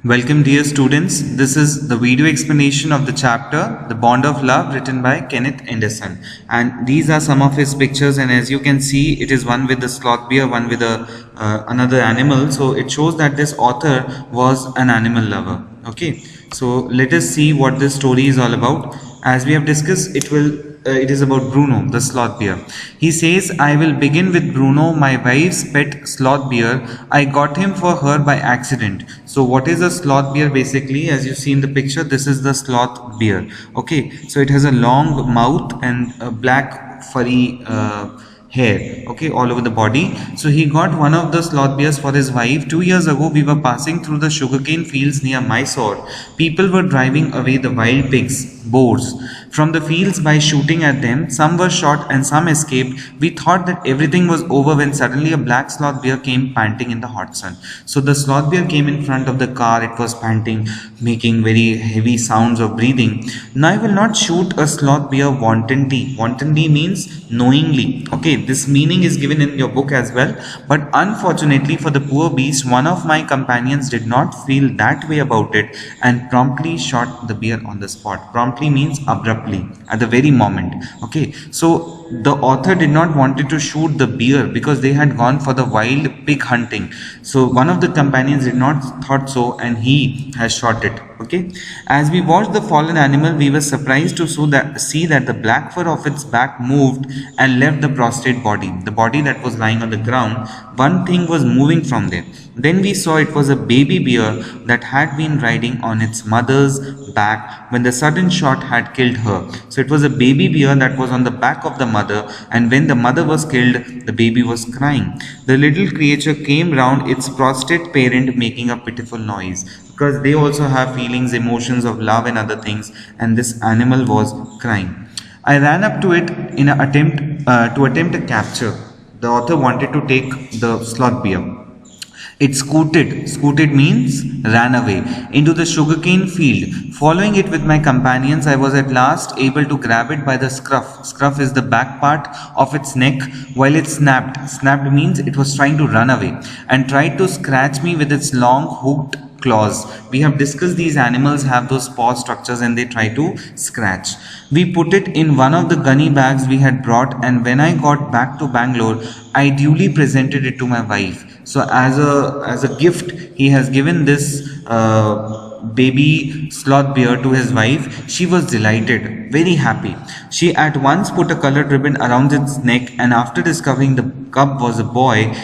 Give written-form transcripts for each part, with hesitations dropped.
Welcome dear students, this is the video explanation of the chapter The Bond of Love written by Kenneth Anderson, and these are some of his pictures, and as you can see it is one with the sloth bear, one with another animal. So it shows that this author was an animal lover. Okay, so let us see what this story is all about. As we have discussed, it is about Bruno, the sloth bear. He says, I will begin with Bruno, my wife's pet sloth bear. I got him for her by accident. So what is a sloth bear? Basically, as you see in the picture, this is the sloth bear. Okay, so it has a long mouth and a black furry hair, okay, all over the body. So he got one of the sloth bears for his wife. 2 years ago, we were passing through the sugarcane fields near Mysore. People were driving away the wild pigs, boars, from the fields by shooting at them. Some were shot and some escaped. We thought that everything was over when suddenly a black sloth bear came panting in the hot sun. So the sloth bear came in front of the car. It was panting, making very heavy sounds of breathing. Now I will not shoot a sloth bear wantonly. Wantonly means knowingly. Okay, this meaning is given in your book as well. But unfortunately for the poor beast, one of my companions did not feel that way about it and promptly shot the bear on the spot. Promptly means abruptly, at the very moment. Okay, so the author did not wanted to shoot the bear because they had gone for the wild pig hunting. So one of the companions did not thought so, and he has shot it. Okay, as we watched the fallen animal, we were surprised to see that the black fur of its back moved and left the prostrate body, the body that was lying on the ground. One thing was moving from there. Then we saw it was a baby bear that had been riding on its mother's back when the sudden shot had killed her. So it was a baby bear that was on the back of the mother, and when the mother was killed, the baby was crying. The little creature came round its prostrate parent, making a pitiful noise, because they also have feelings, emotions of love and other things, and this animal was crying. I ran up to it in an attempt a capture. The author wanted to take the sloth bear. It scooted means ran away, into the sugarcane field. Following it with my companions, I was at last able to grab it by the scruff. Scruff is the back part of its neck, while it snapped. Snapped means it was trying to run away, and tried to scratch me with its long hooked claws. We have discussed these animals have those paw structures and they try to scratch. We put it in one of the gunny bags we had brought, and when I got back to Bangalore, I duly presented it to my wife. So as a gift, he has given this baby sloth bear to his wife. She was delighted, very happy. She at once put a colored ribbon around its neck, and after discovering the cub was a boy,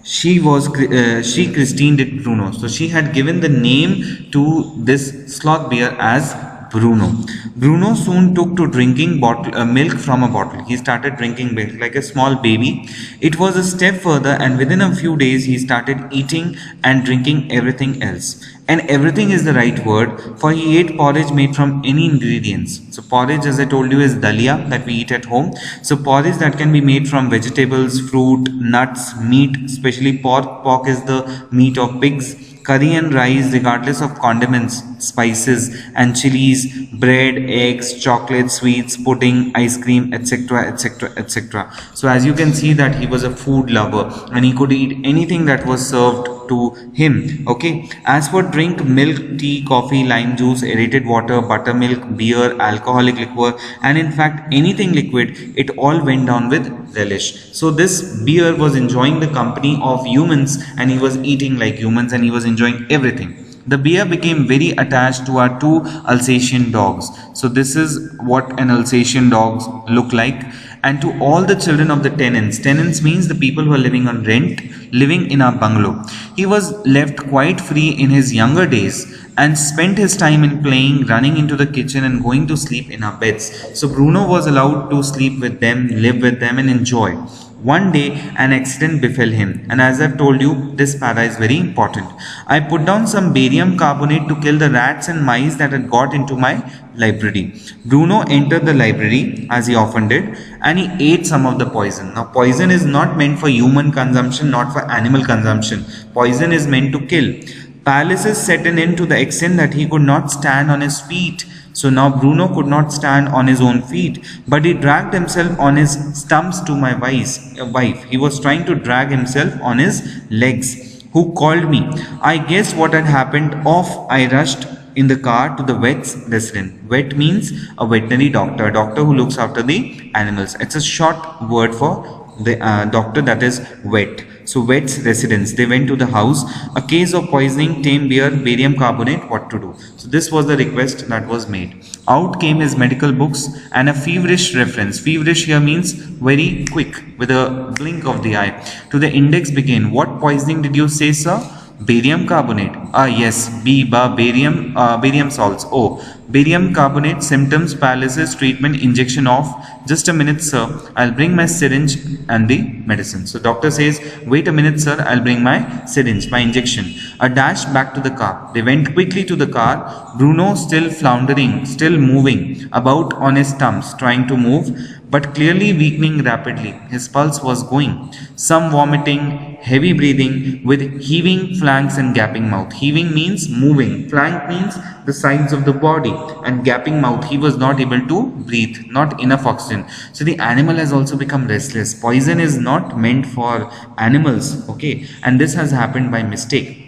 she christened it Bruno. So she had given the name to this sloth bear as Bruno. Bruno soon took to drinking milk from a bottle. He started drinking milk like a small baby. It was a step further, and within a few days he started eating and drinking everything else. And everything is the right word, for he ate porridge made from any ingredients. So porridge, as I told you, is dalia that we eat at home. So porridge that can be made from vegetables, fruit, nuts, meat, especially pork. Pork is the meat of pigs. Curry and rice, regardless of condiments, spices and chilies, bread, eggs, chocolate, sweets, pudding, ice cream, etc., etc., etc. So as you can see that he was a food lover and he could eat anything that was served to him. Okay, as for drink, milk, tea, coffee, lime juice, aerated water, buttermilk, beer, alcoholic liquor, and in fact anything liquid, it all went down with relish. So this bear was enjoying the company of humans, and he was eating like humans, and he was enjoying everything. The bear became very attached to our 2 Alsatian dogs. So this is what an Alsatian dog look like. And to all the children of the tenants. Tenants means the people who are living on rent, living in our bungalow. He was left quite free in his younger days and spent his time in playing, running into the kitchen and going to sleep in our beds. So Bruno was allowed to sleep with them, live with them and enjoy. One day an accident befell him, and as I've told you, this para is very important. I put down some barium carbonate to kill the rats and mice that had got into my library. Bruno entered the library, as he often did, and he ate some of the poison. Now poison is not meant for human consumption, not for animal consumption. Poison is meant to kill. Paralysis set in to the extent that he could not stand on his feet. So now Bruno could not stand on his own feet, but he dragged himself on his stumps to my wife. He was trying to drag himself on his legs. who called me. I guessed what had happened. Off I rushed in the car to the vet's residence. Vet means a veterinary doctor, a doctor who looks after the animals. It's a short word for the doctor, that is vet. So vet's residence. They went to the house. A case of poisoning, tame beer, barium carbonate, what to do? So this was the request that was made. Out came his medical books and a feverish reference. Feverish here means very quick, with a blink of the eye. To the index began. What poisoning did you say, sir? Barium carbonate. Ah, yes. Barium salts. Oh, barium carbonate. Symptoms, paralysis, treatment, injection of. Just a minute, sir. I'll bring my syringe and the medicine. So doctor says, wait a minute, sir. I'll bring my syringe, my injection. A dash back to the car. They went quickly to the car. Bruno still floundering, still moving about on his thumbs, trying to move, but clearly weakening rapidly. His pulse was going. Some vomiting, heavy breathing with heaving flanks and gaping mouth. Heaving means moving. Flank means the sides of the body, and gaping mouth. He was not able to breathe, not enough oxygen. So the animal has also become restless. Poison is not meant for animals, okay? And this has happened by mistake.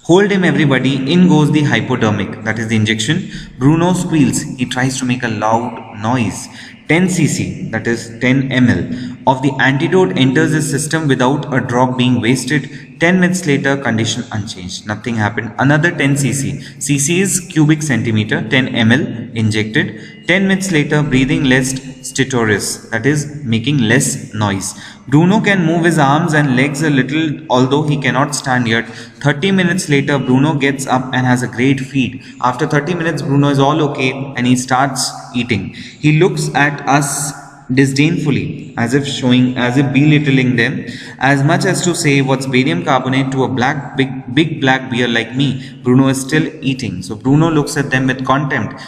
Hold him, everybody. In goes the hypodermic, that is the injection. Bruno squeals. He tries to make a loud noise. 10 cc, that is 10 ml, of the antidote enters his system without a drop being wasted. 10 minutes later, condition unchanged. Nothing happened. Another 10 cc. Cc is cubic centimeter. 10 ml injected. 10 minutes later, breathing less stertorous, that is making less noise. Bruno can move his arms and legs a little, although he cannot stand yet. 30 minutes later, Bruno gets up and has a great feed. After 30 minutes, Bruno is all okay and he starts eating. He looks at us disdainfully, as if belittling them, as much as to say, what's barium carbonate to a big black bear like me? Bruno is still eating. So Bruno looks at them with contempt.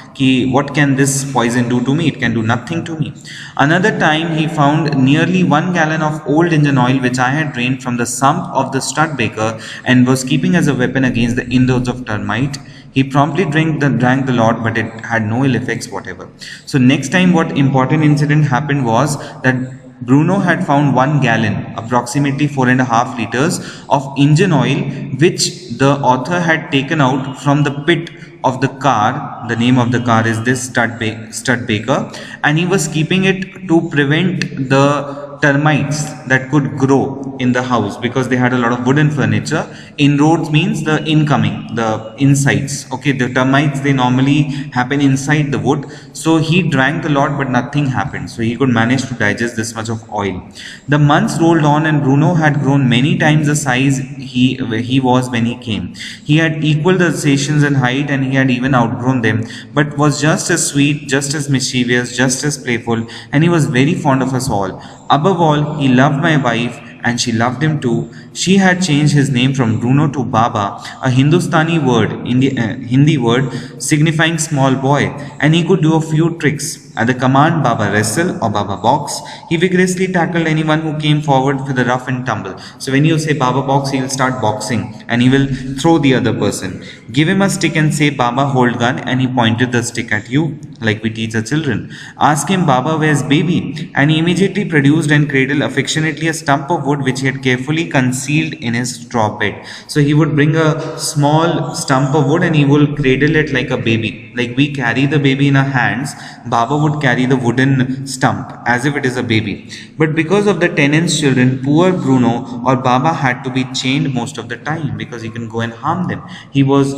What can this poison do to me? It can do nothing to me. Another time he found nearly 1 gallon of old engine oil which I had drained from the sump of the Studebaker and was keeping as a weapon against the inroads of termite. He promptly drank the lot, but it had no ill effects whatever. So next time what important incident happened was that Bruno had found 1 gallon, approximately 4.5 liters of engine oil, which the author had taken out from the pit of the car. The name of the car is this Studebaker, and he was keeping it to prevent the termites that could grow in the house, because they had a lot of wooden furniture. Inroads means the incoming, the insides. Okay, the termites, they normally happen inside the wood. So he drank a lot, but nothing happened. So he could manage to digest this much of oil. The months rolled on, and Bruno had grown many times the size he was when he came. He had equaled the Alsatians in height, and he had even outgrown them, but was just as sweet, just as mischievous, just as playful, and he was very fond of us all. Above all, he loved my wife, and she loved him too. She had changed his name from Bruno to Baba, a Hindustani word, Hindi word signifying small boy, and he could do a few tricks. At the command Baba wrestle or Baba box, he vigorously tackled anyone who came forward with a rough and tumble. So when you say Baba box, he will start boxing and he will throw the other person. Give him a stick and say Baba hold gun, and he pointed the stick at you, like we teach our children. Ask him Baba where's baby, and he immediately produced and cradled affectionately a stump of wood which he had carefully concealed in his straw bed. So he would bring a small stump of wood and he will cradle it like a baby. Like we carry the baby in our hands, Baba would carry the wooden stump as if it is a baby. But because of the tenants' children, poor Bruno or Baba had to be chained most of the time, because he can go and harm them. He was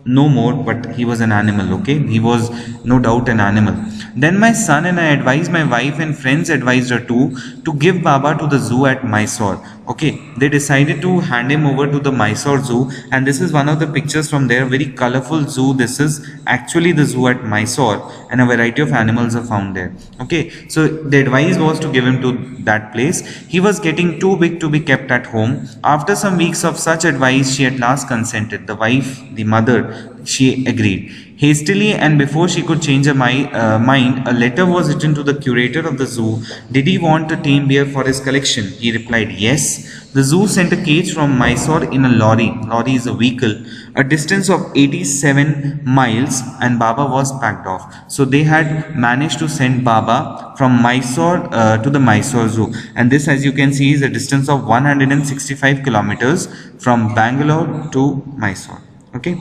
no more, but he was an animal, okay? He was no doubt an animal. Then my son and I advised my wife, and friends advised her too, to give Baba to the zoo at Mysore. Okay, they decided to hand him over to the Mysore Zoo, and this is one of the pictures from there, very colorful zoo. This is actually the zoo at Mysore, and a variety of animals are found there. Okay, so the advice was to give him to that place. He was getting too big to be kept at home. After some weeks of such advice, she at last consented. The wife, the mother, she agreed. Hastily, and before she could change her mind, a letter was written to the curator of the zoo. Did he want a tame bear for his collection? He replied, yes. Yes, the zoo sent a cage from Mysore in a lorry. Lorry is a vehicle, a distance of 87 miles, and Baba was packed off. So they had managed to send Baba from Mysore to the Mysore Zoo, and this, as you can see, is a distance of 165 kilometers from Bangalore to Mysore. Okay.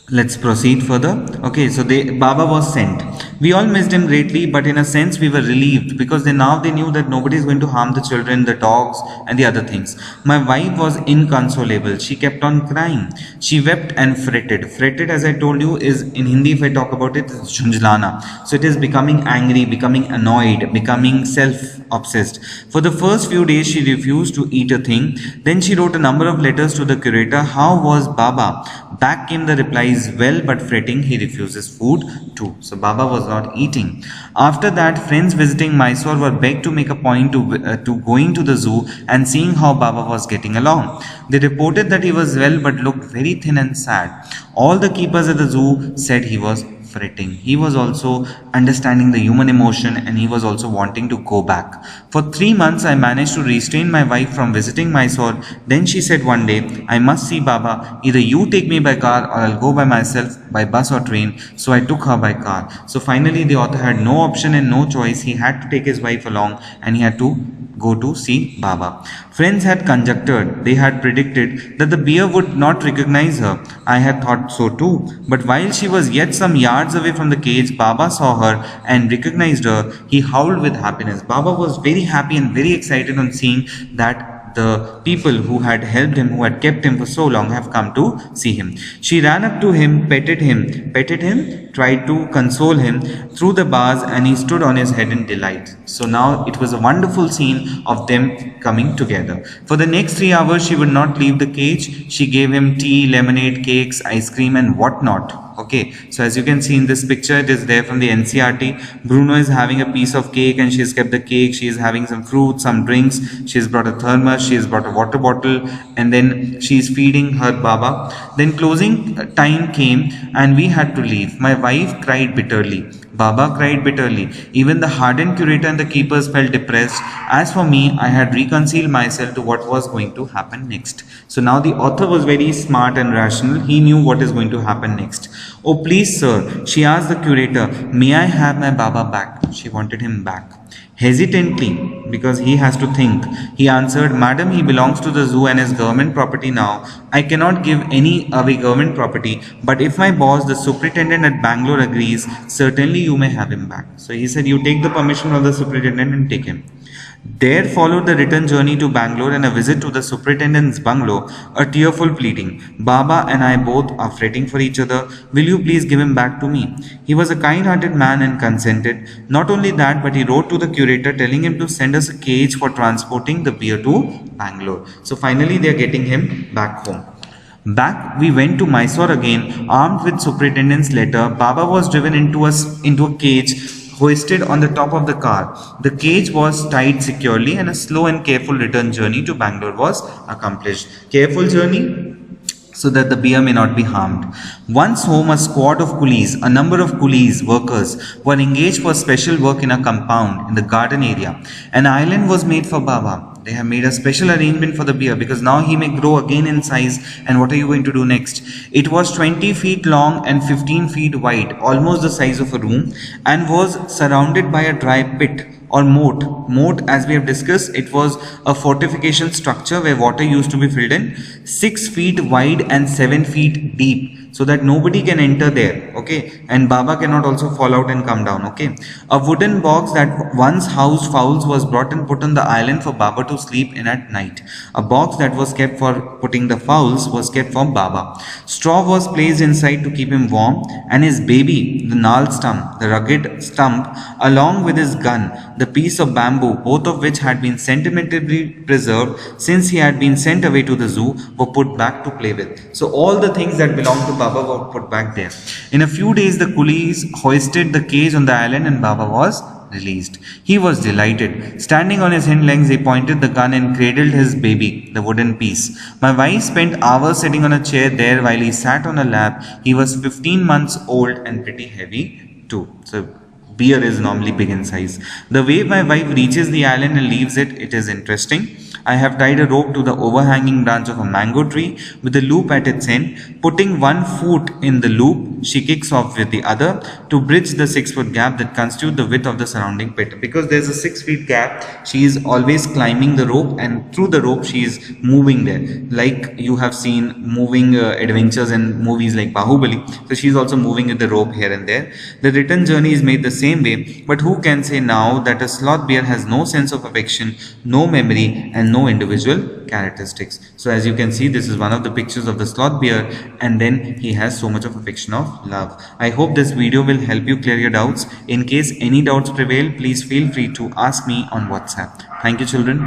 Let's proceed further. Okay, so Baba was sent. We all missed him greatly, but in a sense we were relieved because now they knew that nobody is going to harm the children, the dogs, and the other things. My wife was inconsolable. She kept on crying. She wept and fretted. Fretted, as I told you, is in Hindi, if I talk about it, it's junjlana. So it is becoming angry, becoming annoyed, becoming self-obsessed. For the first few days, she refused to eat a thing. Then she wrote a number of letters to the curator. How was Baba? Back came the replies, well, but fretting, he refuses food too. So Baba was not eating. After that, friends visiting Mysore were begged to make a point to going to the zoo and seeing how Baba was getting along. They reported that he was well but looked very thin and sad. All the keepers at the zoo said he was fretting. He was also understanding the human emotion and he was also wanting to go back. For 3 months I managed to restrain my wife from visiting Mysore. Then she said one day, I must see Baba. Either you take me by car or I'll go by myself by bus or train. So I took her by car. So finally the author had no option and no choice. He had to take his wife along and he had to go to see Baba. Friends had conjectured, they had predicted that the bear would not recognize her. I had thought so too. But while she was yet some yards away from the cage, Baba saw her and recognized her. He howled with happiness. Baba was very happy and very excited on seeing that the people who had helped him, who had kept him for so long, have come to see him. She ran up to him, petted him, tried to console him, through the bars, and he stood on his head in delight. So now it was a wonderful scene of them coming together. For the next 3 hours, she would not leave the cage. She gave him tea, lemonade, cakes, ice cream, and whatnot. Okay, so as you can see in this picture, it is there from the NCRT. Bruno is having a piece of cake and she has kept the cake. She is having some fruit, some drinks. She has brought a thermos, she has brought a water bottle, and then she is feeding her Baba. Then closing time came and we had to leave. My wife cried bitterly. Baba cried bitterly. Even the hardened curator and the keepers felt depressed. As for me, I had reconciled myself to what was going to happen next. So now the author was very smart and rational. He knew what is going to happen next. Oh, please, sir, she asked the curator, may I have my Baba back? She wanted him back. Hesitantly, because he has to think, he answered, Madam, he belongs to the zoo and is government property now. I cannot give any away government property, but if my boss, the superintendent at Bangalore, agrees, certainly you may have him back. So he said, you take the permission of the superintendent and take him. There followed the return journey to Bangalore and a visit to the superintendent's bungalow, a tearful pleading. Baba and I both are fretting for each other. Will you please give him back to me? He was a kind-hearted man and consented. Not only that, but he wrote to the curator telling him to send us a cage for transporting the bear to Bangalore. So finally they are getting him back home. Back we went to Mysore again, armed with superintendent's letter. Baba was driven into a cage hoisted on the top of the car. The cage was tied securely and a slow and careful return journey to Bangalore was accomplished. Careful journey so that the bear may not be harmed. Once home, a squad of coolies, a number of coolies, workers, were engaged for special work in a compound in the garden area. An island was made for Baba. They have made a special arrangement for the bear because now he may grow again in size. And what are you going to do next? It was 20 feet long and 15 feet wide, almost the size of a room, and was surrounded by a dry pit or moat. Moat, as we have discussed, it was a fortification structure where water used to be filled in, 6 feet wide and 7 feet deep, so that nobody can enter there. Okay, and Baba cannot also fall out and come down. Okay, a wooden box that once housed fowls was brought and put on the island for Baba to sleep in at night. A box that was kept for putting the fowls was kept for Baba. Straw was placed inside to keep him warm, and his baby, the gnarled stump, the rugged stump, along with his gun, the piece of bamboo, both of which had been sentimentally preserved since he had been sent away to the zoo, were put back to play with. So all the things that belonged to Baba were put back there. In a few days, the coolies hoisted the cage on the island and Baba was released. He was delighted. Standing on his hind legs, he pointed the gun and cradled his baby, the wooden piece. My wife spent hours sitting on a chair there while he sat on a lap. He was 15 months old and pretty heavy too. So bear is normally big in size. The way my wife reaches the island and leaves it, it is interesting. I have tied a rope to the overhanging branch of a mango tree with a loop at its end. Putting one foot in the loop, she kicks off with the other to bridge the 6-foot gap that constitutes the width of the surrounding pit. Because there's a 6 feet gap, she is always climbing the rope, and through the rope she is moving there. Like you have seen moving adventures in movies like Bahubali. So she is also moving with the rope here and there. The return journey is made the same way, but who can say now that a sloth bear has no sense of affection, no memory, and no individual characteristics. So as you can see, this is one of the pictures of the sloth bear, and then he has so much of affection of love. I hope this video will help you clear your doubts. In case any doubts prevail, please feel free to ask me on WhatsApp. Thank you, children.